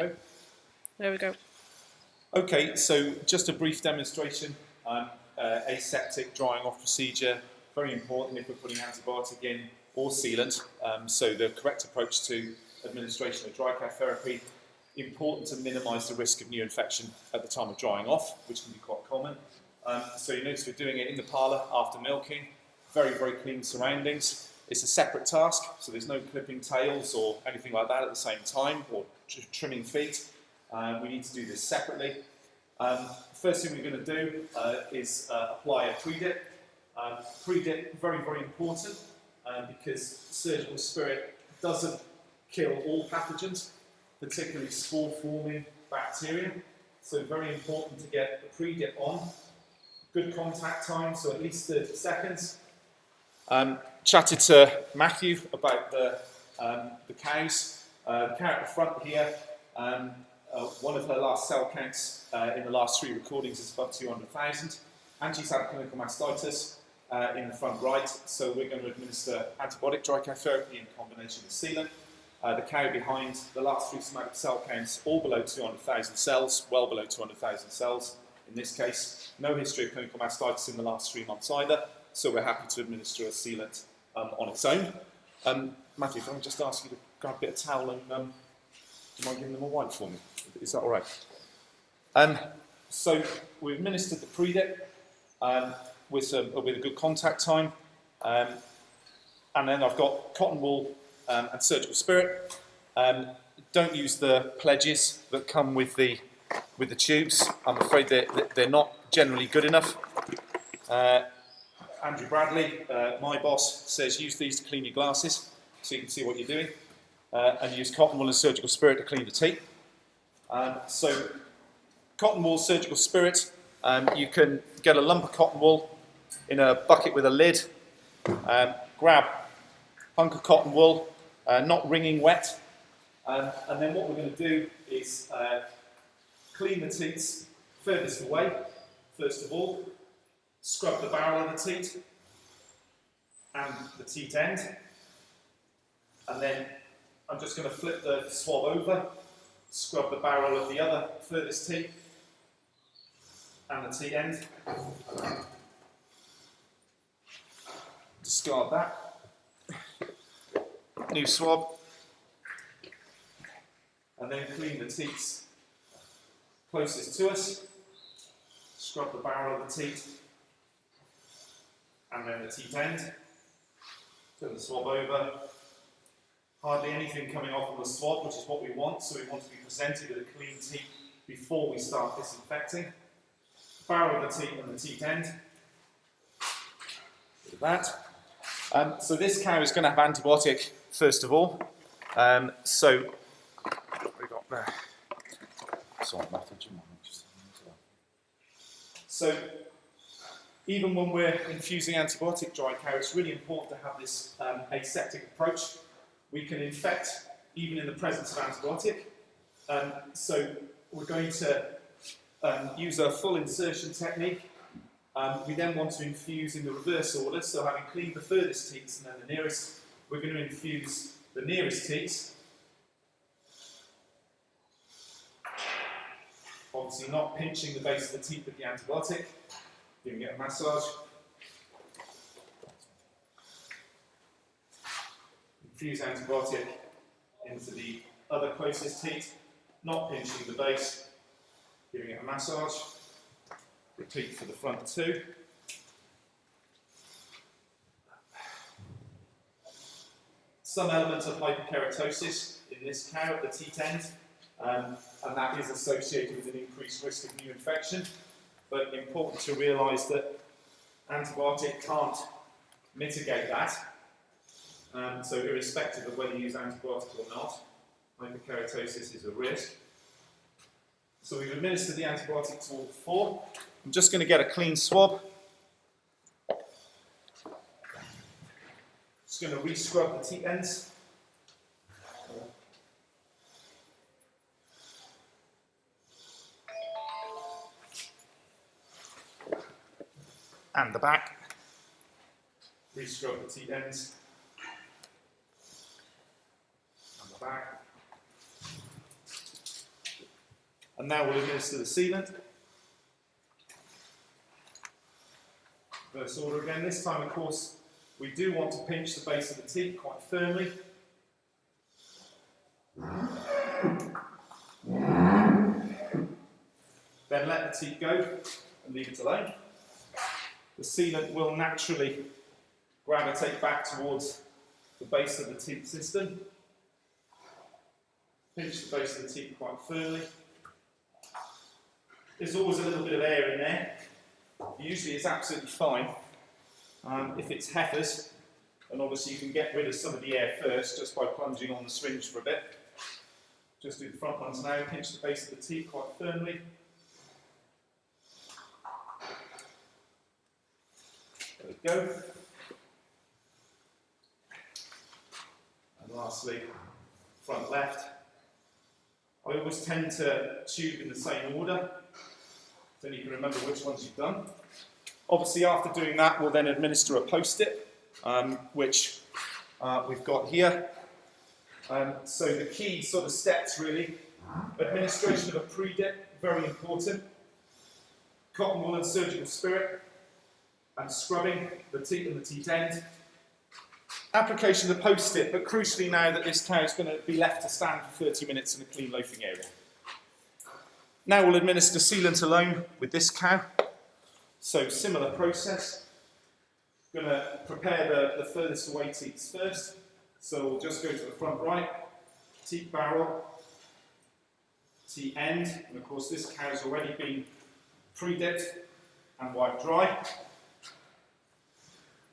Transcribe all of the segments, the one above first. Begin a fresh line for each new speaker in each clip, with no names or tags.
Okay.
There we go.
Okay, so just a brief demonstration. Aseptic drying off procedure, very important if we're putting antibiotic in or sealant. So the correct approach to administration of dry cow therapy, important to minimise the risk of new infection at the time of drying off, which can be quite common. So you notice we're doing it in the parlour after milking, very, very clean surroundings. It's a separate task, so there's no clipping tails or anything like that at the same time, or trimming feet. We need to do this separately. First thing we're going to do is apply a pre-dip. Pre-dip, very, very important because surgical spirit doesn't kill all pathogens, particularly spore-forming bacteria. So very important to get the pre-dip on. Good contact time, so at least 30 seconds. Chatted to Matthew about the cows. The cow at the front here, one of her last cell counts in the last 3 recordings is above 200,000, and she's had clinical mastitis in the front right, so we're going to administer antibiotic dry cow therapy in combination with sealant. The cow behind, the last 3 somatic cell counts, all below 200,000 cells, well below 200,000 cells in this case. No history of clinical mastitis in the last 3 months either, so we're happy to administer a sealant on its own. Matthew, if I can just ask you to grab a bit of towel and do you mind giving them a wipe for me? Is that all right? So we administered the pre-dip with a good contact time, and then I've got cotton wool and surgical spirit. Don't use the pledges that come with the tubes. I'm afraid they're not generally good enough. Andrew Bradley, my boss, says use these to clean your glasses so you can see what you're doing, and use cotton wool and surgical spirit to clean the teat. So cotton wool, surgical spirit, you can get a lump of cotton wool in a bucket with a lid, grab a hunk of cotton wool, not wringing wet, and then what we're going to do is clean the teats furthest away, first of all, scrub the barrel of the teat and the teat end, and then I'm just going to flip the swab over, scrub the barrel of the other furthest teat and the teat end, discard that, new swab, and then clean the teats closest to us, scrub the barrel of the teat and then the teat end, turn the swab over. Hardly anything coming off on the swab, which is what we want, so we want to be presented with a clean teat before we start disinfecting. Barrel of the teat and the teat end. Look at that. So this cow is going to have antibiotic first of all. So what we got there? Sorry, Matthew, do you mind just so even when we're infusing antibiotic dry cow, it's really important to have this aseptic approach. We can infect even in the presence of antibiotic. So we're going to use a full insertion technique. We then want to infuse in the reverse order, so having cleaned the furthest teats and then the nearest, we're going to infuse the nearest teats. Obviously not pinching the base of the teat with the antibiotic, giving it a massage. Infuse antibiotic into the other closest teat, not pinching the base, giving it a massage. Repeat for the front too. Some element of hyperkeratosis in this cow at the teat end, and that is associated with an increased risk of new infection. But important to realise that antibiotic can't mitigate that. So irrespective of whether you use antibiotic or not, hyperkeratosis is a risk. So we've administered the antibiotic to all 4. I'm just going to get a clean swab. Just going to re-scrub the teat ends. And the back. Re-scrub the teat ends. And the back. And now we'll administer the sealant. Reverse order again. This time, of course, we do want to pinch the base of the teat quite firmly. Then let the teat go and leave it alone. The sealant will naturally gravitate back towards the base of the teat system. Pinch the base of the teat quite firmly. There's always a little bit of air in there. Usually it's absolutely fine. If it's heifers, and obviously you can get rid of some of the air first just by plunging on the syringe for a bit. Just do the front ones now. Pinch the base of the teat quite firmly. There we go. And lastly, front left. I always tend to tube in the same order, so you can remember which ones you've done. Obviously, after doing that, we'll then administer a post-it, which we've got here. So the key sort of steps, really, administration of a pre-dip, very important. Cotton wool and surgical spirit, and scrubbing the teat and the teat end. Application of the post-it, but crucially now that this cow is going to be left to stand for 30 minutes in a clean loafing area. Now we'll administer sealant alone with this cow. So similar process. Going to prepare the furthest away teats first. So we'll just go to the front right, teat barrel, teat end, and of course this cow's already been pre-dipped and wiped dry.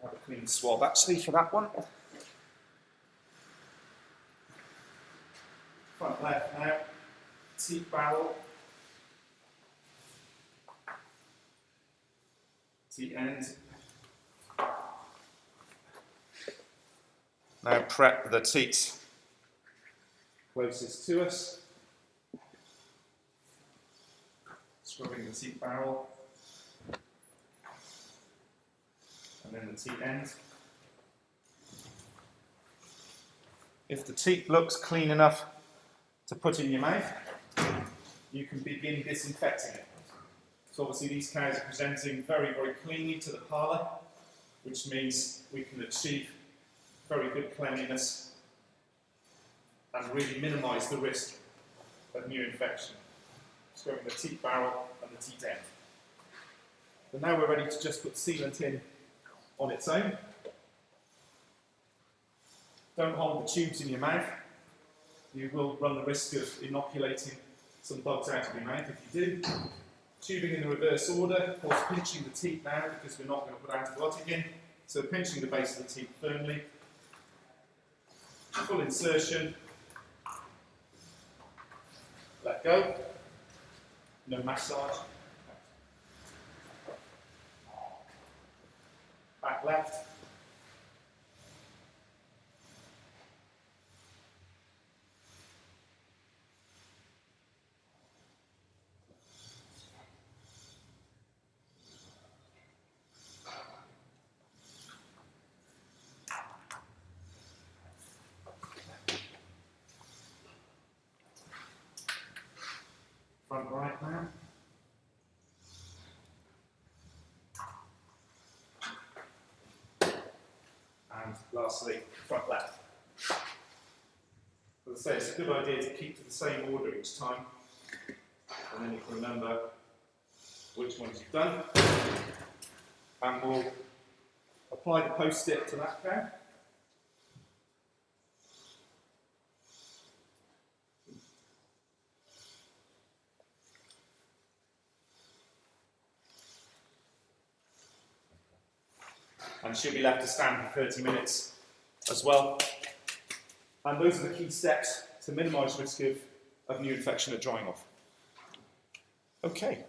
Have a clean swab actually for that one. Front left now, teat barrel, teat end. Now prep the teat closest to us. Scrubbing the teat barrel. And then the teat end. If the teat looks clean enough to put in your mouth, you can begin disinfecting it. So obviously these cows are presenting very, very cleanly to the parlour, which means we can achieve very good cleanliness and really minimise the risk of new infection. Scrubbing the teat barrel and the teat end. But now we're ready to just put sealant in on its own. Don't hold the tubes in your mouth. You will run the risk of inoculating some bugs out of your mouth if you do. Tubing in the reverse order, of course pinching the teat now because we're not going to put antibiotic in. So pinching the base of the teat firmly. Full insertion. Let go. No massage. Back left. Front right now. And lastly, front left. As I say, it's a good idea to keep to the same order each time, and then you can remember which ones you've done. And we'll apply the post-it to that cow. And she'll be left to stand for 30 minutes as well. And those are the key steps to minimise risk of new infection at drying off. Okay.